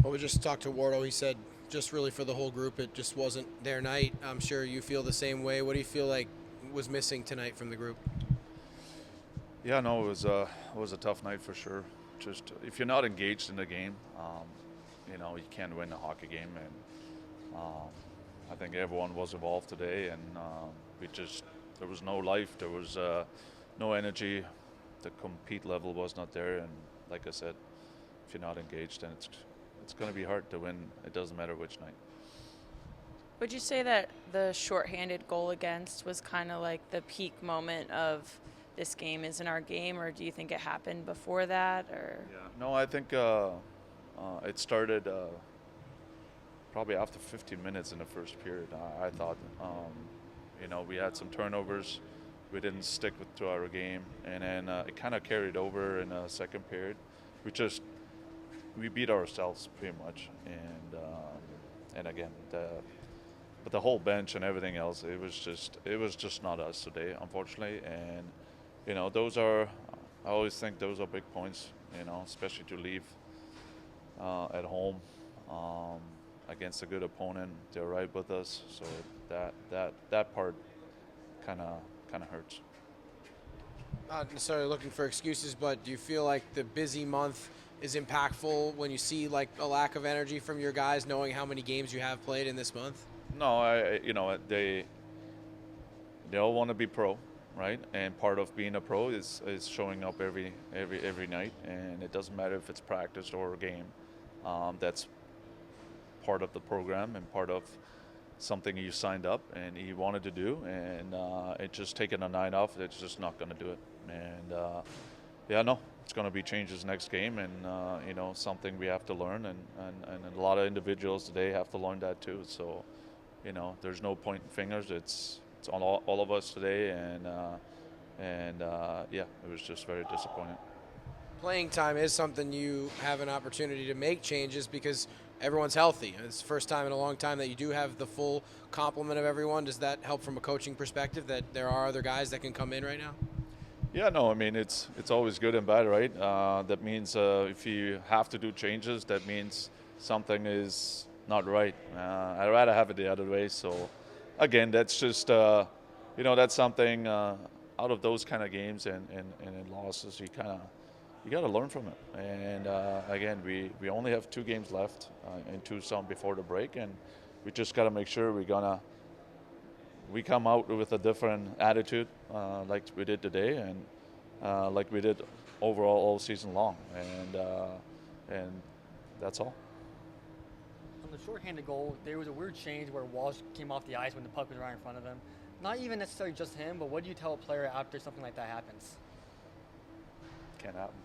Well, we just talked to Wardle. He said just really for the whole group, it just wasn't their night. I'm sure you feel the same way. What do you feel like was missing tonight from the group? Yeah, no, it was a tough night for sure. Just if you're not engaged in the game, you can't win a hockey game, and I think everyone was involved today, and we just there was no life, there was no energy, the compete level was not there, and like I said, if you're not engaged, then it's going to be hard to win. It doesn't matter which night. Would you say that the shorthanded goal against was kind of like the peak moment of this game isn't our game, or do you think it happened before that? Or Yeah, no, I think it started probably after 15 minutes in the first period. I thought, we had some turnovers. We didn't stick to our game, and then it kind of carried over in the second period. We beat ourselves pretty much, and again, but the whole bench and everything else, it was just not us today, unfortunately. And those are, I always think those are big points. Especially to leave at home against a good opponent. They're right with us, so that part kind of hurts. Not necessarily looking for excuses, but do you feel like the busy month is impactful when you see like a lack of energy from your guys, knowing how many games you have played in this month? No, they all want to be pro, right? And part of being a pro is showing up every night, and it doesn't matter if it's practice or a game. That's part of the program and part of something you signed up and you wanted to do, and it just taking a night off, it's just not going to do it. And yeah, no, it's going to be changes next game, and something we have to learn, and a lot of individuals today have to learn that too. So there's no pointing fingers. It's on all of us today, and yeah, it was just very disappointing. Playing time is something you have an opportunity to make changes because everyone's healthy. It's the first time in a long time that you do have the full complement of everyone. Does that help from a coaching perspective that there are other guys that can come in right now? Yeah, no, I mean it's always good and bad, right? That means if you have to do changes, that means something is not right. I'd rather have it the other way. So, again, that's just that's something out of those kind of games and losses you got to learn from it. And again, we only have 2 games left in Tucson before the break, and we just got to make sure we come out with a different attitude like we did today, and like we did overall all season long, and that's all. On the shorthanded goal, there was a weird change where Walsh came off the ice when the puck was right in front of him. Not even necessarily just him, but what do you tell a player after something like that happens? Can't happen.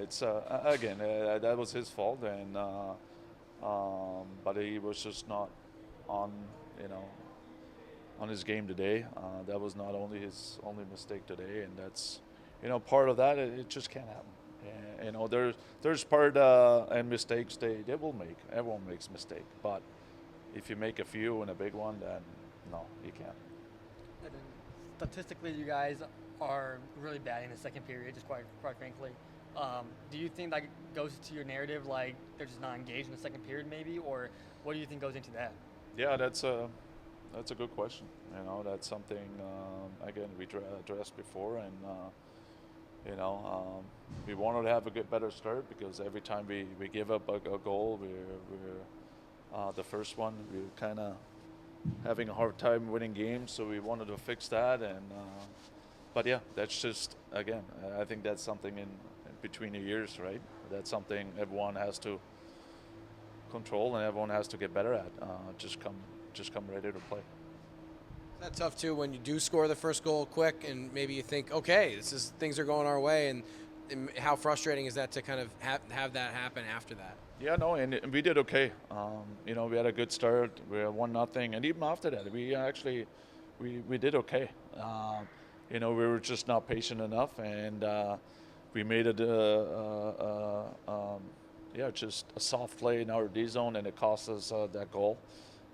It's again that was his fault, and but he was just not on you know on his game today. That was not only his only mistake today, and that's part of that. It just can't happen. And, there's part and mistakes they will make. Everyone makes mistake, but if you make a few and a big one, then no, you can't. And then statistically, you guys are really bad in the second period, just quite frankly. Do you think that goes to your narrative, like they're just not engaged in the second period, maybe, or what do you think goes into that? Yeah, that's a good question. That's something again we addressed before, and we wanted to have a better start because every time we give up a goal, we're the first one we're kind of having a hard time winning games, so we wanted to fix that. And but yeah, that's just again, I think that's something in between the years, right? That's something everyone has to control and everyone has to get better at. Just come ready to play. Is that tough too when you do score the first goal quick and maybe you think, okay, things are going our way, and how frustrating is that to kind of have that happen after that? Yeah, no, and we did okay. We had a good start. We had 1-0, and even after that, we actually we did okay. We were just not patient enough, and we made it just a soft play in our D zone, and it cost us that goal.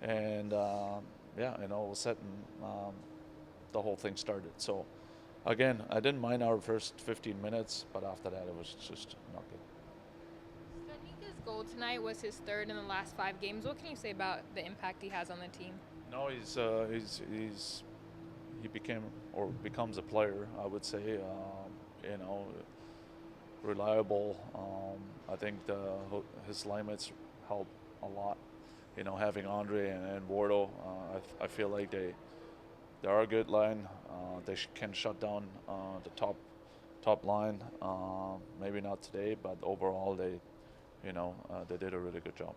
And and all of a sudden, the whole thing started. So again, I didn't mind our first 15 minutes, but after that, it was just not good. goal tonight was his third in the last 5 games. What can you say about the impact he has on the team? No, he became or becomes a player. I would say, you know, reliable. I think his limits help a lot. You know, having Andre and Wardo, I feel like they are a good line. They can shut down the top line. Maybe not today, but overall they did a really good job.